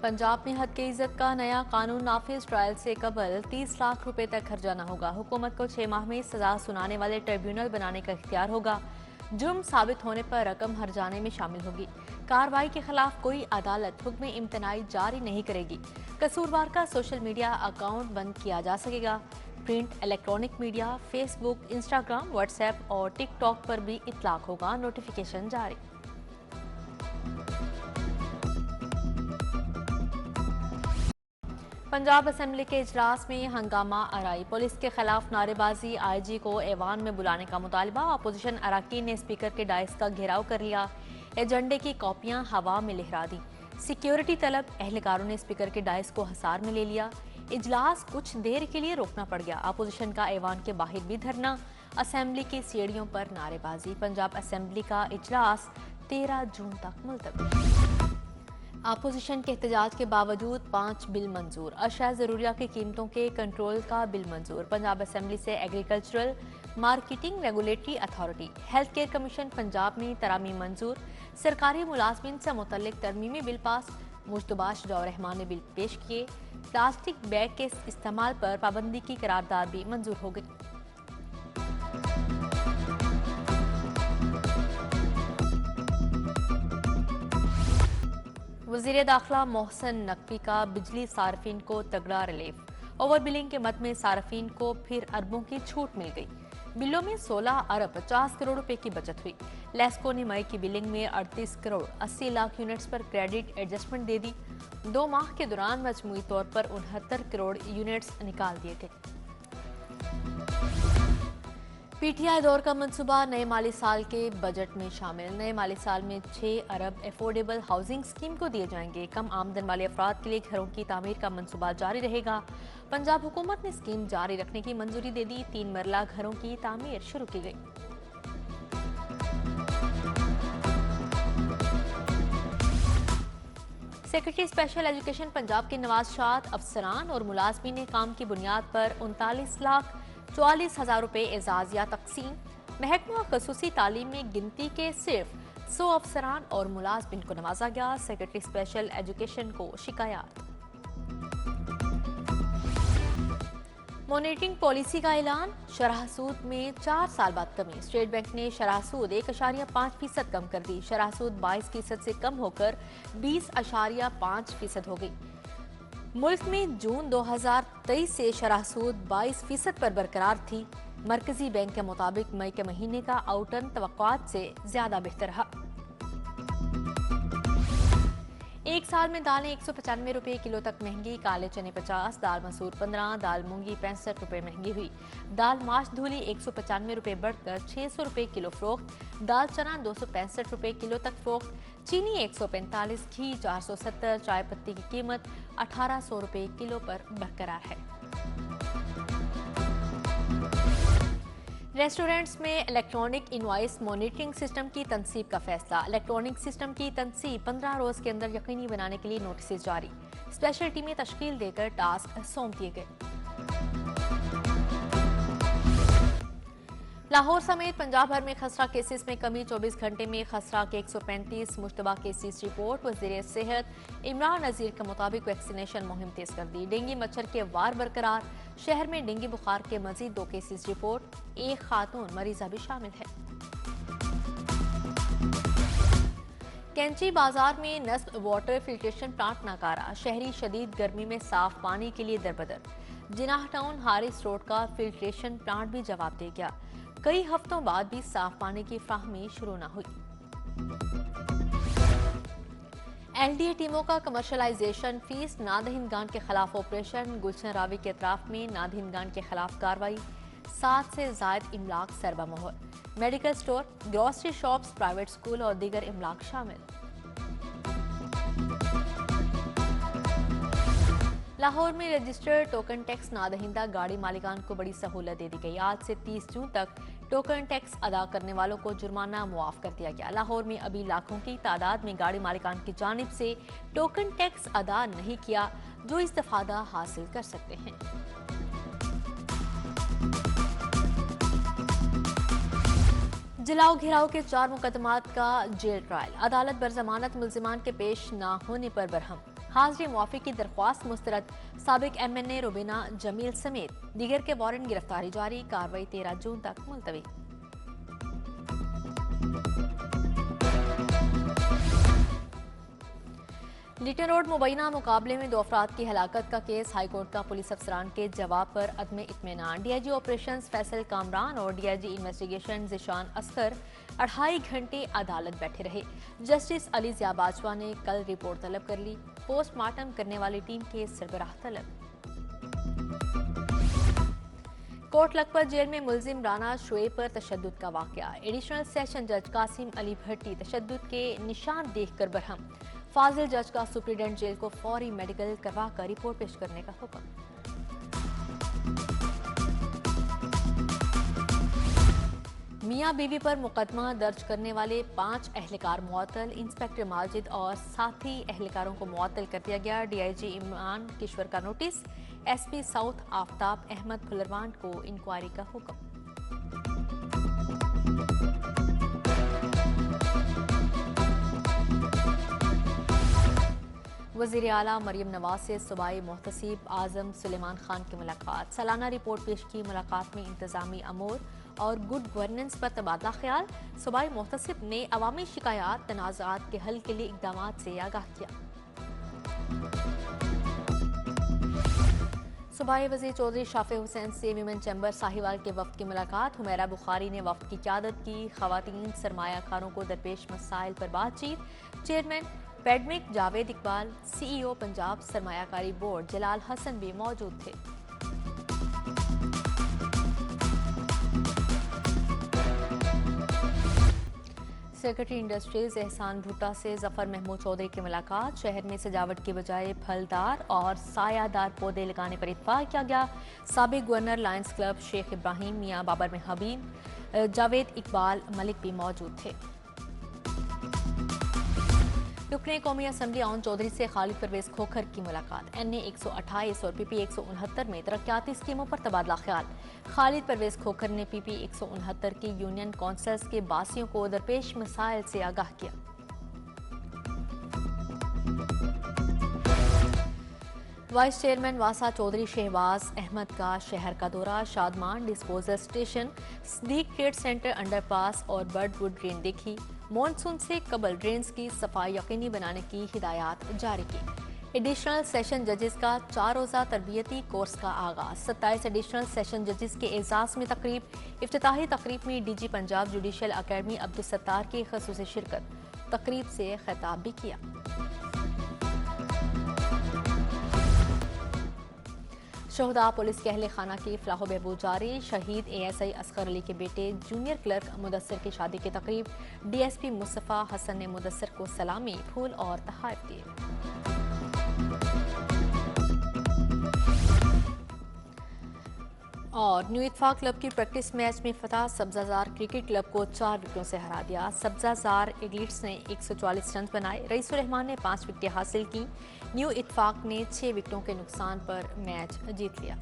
पंजाब में हद की इज्जत का नया कानून नाफिज। ट्रायल से कबल 30 लाख रुपए तक खर्चाना होगा। हुकूमत को 6 माह में सजा सुनाने वाले ट्रिब्यूनल बनाने का इख्तियार होगा। जुर्म साबित होने पर रकम हर्जाने में शामिल होगी। कार्रवाई के खिलाफ कोई अदालत हुक्म इम्तनाई जारी नहीं करेगी। कसूरवार का सोशल मीडिया अकाउंट बंद किया जा सकेगा। Print, electronic media, Facebook, Instagram, WhatsApp और टिकटॉक पर भी इतलाक होगा। नोटिफिकेशन जारी। पंजाब असेंबली के इजलास में हंगामा आराई। पुलिस के खिलाफ नारेबाजी, आईजी को ऐवान में बुलाने का मुतालबा। अपोजिशन अरकान ने स्पीकर के डायस का घेराव कर लिया। एजेंडे की कॉपियां हवा में लहरा दी। सिक्योरिटी तलब एहलकारों ने स्पीकर के डायस को हसार में ले लिया। इजलास कुछ देर के लिए रोकना पड़ गया। अपोजिशन का ऐवान के बाहर भी धरना, असेंबली की सीढ़ियों पर नारेबाजी। पंजाब असेंबली का इजलास 13 जून तक मुलतवी। अपोजिशन के एहतजाज के बावजूद 5 बिल मंजूर। अशिया ज़रूरिया की कीमतों के कंट्रोल का बिल मंजूर। पंजाब असेंबली से agricultural marketing regulatory authority, health care commission Punjab में तरामीम मंजूर। सरकारी मुलाजमिन से मुतल्लिक तरमीमी बिल पास। मुश्तबा शजाउर रहमान ने बिल पेश किए। प्लास्टिक बैग के इस्तेमाल पर पाबंदी की करारदाद भी मंजूर हो गई। वज़ीर दाखिला मोहसिन नकवी का बिजली सार्फिन को तगड़ा रिलीफ। ओवर बिलिंग के मद में सार्फिन को फिर अरबों की छूट मिल गई। बिलों में 16 अरब 50 करोड़ रुपए की बचत हुई। लेस्को ने मई की बिलिंग में 38 करोड़ 80 लाख यूनिट्स पर क्रेडिट एडजस्टमेंट दे दी। 2 माह के दौरान मजमूई तौर पर 69 करोड़ यूनिट्स निकाल दिए गए। पीटीआई दौर का मंसूबा नए माली साल के बजट में शामिल। नए माली साल में 6 अरब एफोर्डेबल हाउसिंग स्कीम को दिए जाएंगे। कम आमदन वाले अफराद के लिए घरों की तामीर का मंसूबा जारी रहेगा। पंजाब हुकूमत ने स्कीम जारी रखने की मंजूरी दे दी। 3 मरला घरों की तामीर शुरू की गई। सेक्रेटरी स्पेशल एजुकेशन पंजाब के नवाज शाद अफसरान और मुलाजमीन ने काम की बुनियाद पर 39,44,000 रुपए एजाजिया तकसीम। महकमा खसूसी तालीम में गिनती के सिर्फ 100 अफसरान और मुलाजमिन को नवाजा गया। सेक्रेटरी स्पेशल एजुकेशन को शिकायत। मॉनिटरिंग पॉलिसी का ऐलान। शरह सूद में 4 साल बाद कमी। स्टेट बैंक ने शरह सूद 1.5% कम कर दी। शरह सूद 22% से कम होकर 20.5% हो गई। मुल्क में जून 2023 से शरह सूद 22% पर बरकरार थी। मरकजी बैंक के मुताबिक मई के महीने का आउटर्न तवक्कुआत से ज्यादा बेहतर रहा। एक साल में दालें 195 रुपए किलो तक महंगी। काले चने 50, दाल मसूर 15, दाल मूंगी 65 रुपए महंगी हुई। दाल माश धूली 195 रुपए बढ़कर 600 रुपए किलो फरोख्त। दाल चना 265 रुपए किलो तक फरोख्त। चीनी 145, घी 470, चाय पत्ती की कीमत 1800 रुपए किलो पर बरकरार है। रेस्टोरेंट्स में इलेक्ट्रॉनिक इनवॉइस मॉनिटरिंग सिस्टम की तनसीब का फैसला। इलेक्ट्रॉनिक सिस्टम की तनसीब 15 रोज के अंदर यकीनी बनाने के लिए नोटिस जारी। स्पेशल टीमें तश्कील देकर टास्क सौंप दिए गए। लाहौर समेत पंजाब भर में खसरा केसेस में कमी। 24 घंटे में खसरा के 135 मुश्तबा केसेस रिपोर्ट। वज़ीर सेहत इमरान नज़ीर के मुताबिक वैक्सीनेशन मुहिम तेज कर दी। डेंगू मच्छर के वार बरकरार। शहर में डेंगू बुखार के मजीद 2 केसेस रिपोर्ट। एक खातून मरीजा भी शामिल है। कैंची बाजार में नस्ब वाटर फिल्ट्रेशन प्लांट नाकारा। शहरी शदीद गर्मी में साफ पानी के लिए दरबदर। जिनाह टाउन हारिस रोड का फिल्ट्रेशन प्लांट भी जवाब दे गया। कई हफ्तों बाद भी साफ पानी की फ्राहमी शुरू न हुई। एलडीए टीमों का कमर्शलाइजेशन फीस। नादहिंदगान के खिलाफ ऑपरेशन। गुलशन रावी के अतराफ में नादहिंदगान के खिलाफ कार्रवाई। 7 से जायद इमलाक सरबा मोहर। Medical store, grocery shops, private school और दीगर इमलाक शामिल। लाहौर में रजिस्टर्ड टोकन टैक्स नादहिंदा गाड़ी मालिकान को बड़ी सहूलत दे दी गई। आज से 30 जून तक टोकन टैक्स अदा करने वालों को जुर्माना मुआफ कर दिया गया। लाहौर में अभी लाखों की तादाद में गाड़ी मालिकान की जानिब से टोकन टैक्स अदा नहीं किया, जो इस्तिफादा हासिल कर सकते हैं। जलाओ घिराव के 4 मुकदमात का जेल ट्रायल। अदालत बरजमानत मुल्जिमान के पेश न होने पर बरहम। हाजिरी मुआफी की दरख्वास्त मुस्तरद। साबिक MNA रुबीना जमील समेत दीगर के वारंट गिरफ्तारी जारी। कार्रवाई 13 जून तक मुलतवी। लिटन रोड मुबैना मुकाबले में 2 अफराद की हलाकत का केस हाईकोर्ट का पुलिस अफसरान के जवाब पर अदम इत्मीनान। DIG ऑपरेशन फैसल कामरान और DIG इन्वेस्टिगेशन जिशान असगर 2.5 घंटे अदालत बैठे रहे। जस्टिस अली ज़िया बाजवा ने कल रिपोर्ट तलब कर ली। पोस्टमार्टम करने वाली टीम के सरबराह तलब। कोट लखपत जेल में मुलजिम राना शुएब पर तशद्दुद का वाकया। एडिशनल सेशन जज कासिम अली भट्टी तशद्दुद के निशान देखकर बरहम। फाजिल जज का सुप्रीडेंट जेल को फौरी मेडिकल करवा कर रिपोर्ट पेश करने का हुक्म। मियां बीवी पर मुकदमा दर्ज करने वाले 5 एहलकार मुअत्तल। इंस्पेक्टर माजिद और साथी एहलकारों को मुअत्तल कर दिया गया। DIG इमरान किश्वर का notice. SP south Aftab Ahmed Phularwan को इंक्वायरी का हुक्म। वज़ीर आला मरियम नवाज से सूबाई मोहतसिब आजम सुलेमान खान की मुलाकात। सालाना रिपोर्ट पेश की। मुलाकात में इंतजामी अमूर और गुड गवर्नेंस पर तबादला ख्याल। सूबाई मोहतसिब ने अवामी शिकायत तनाज़ात के हल के लिए इक़दाम से आगाह किया। सूबाई वज़ीर चौधरी शाफे हुसैन से विमेन चैम्बर साहिवाल के वफ्द की मुलाकात। हुमैरा बुखारी ने वफ्द की क़यादत की। ख़वातीन सरमायाकारों को दरपेश मसाइल पर बातचीत। चेयरमैन पेडमिक जावेद इकबाल, CEO पंजाब सरमायाकारी बोर्ड जलाल हसन भी मौजूद थे। सेक्रेटरी इंडस्ट्रीज एहसान भुट्टा से जफर महमूद चौधरी की मुलाकात। शहर में सजावट की बजाय फलदार और सायादार पौधे लगाने पर इत्फाक किया गया। साबिक governor Lions Club Sheikh Ibrahim, Mian Babar में हबीब, जावेद इकबाल मलिक भी मौजूद थे। रुकने कौमी असम्बली आउन चौधरी से खालिद परवेज खोखर की मुलाकात। NA 128 और PP 169 में तरक्याती स्कीमों पर तबादला ख्याल। खालिद परवेज खोखर ने PP 169 की यूनियन काउंसिल्स के बासियों को दरपेश मसाइल से आगाह किया। वाइस चेयरमैन वासा चौधरी शहबाज अहमद का शहर का दौरा। Shadman disposal station, Sadiq trade centre, underpass और बर्डवुड ड्रेन देखी। मॉनसून से कबल ड्रेन्स की सफाई यकीनी बनाने की हिदायत जारी की। एडिशनल सेशन जजेस का 4 रोज़ा तरबियती कोर्स का आगाज। 27 एडिशनल सेशन जजेस के एजाज में तकरीब। इफ्तिताही तकरीब में DG Punjab judicial academy Abdul Sattar की खसूसी शिरकत। तकरीब से खिताब भी किया। शोहदा पुलिस के अहले खाना की फलाह बहबूद जारी। शहीद ASI असगर अली के बेटे जूनियर क्लर्क मुदस्सिर की शादी की तकरीब। DSP मुस्तफ़ा हसन ने मुदस्सिर को सलामी, फूल और तोहफे दिए। और न्यू इत्तेफाक क्लब की प्रैक्टिस मैच में फतह। सब्जाजार क्रिकेट क्लब को 4 विकेटों से हरा दिया। सब्जाजार एग्लिट्स ने 144 रन बनाए। रईसुर रहमान ने 5 विकेटें हासिल की। न्यू इत्तेफाक ने 6 विकेटों के नुकसान पर मैच जीत लिया।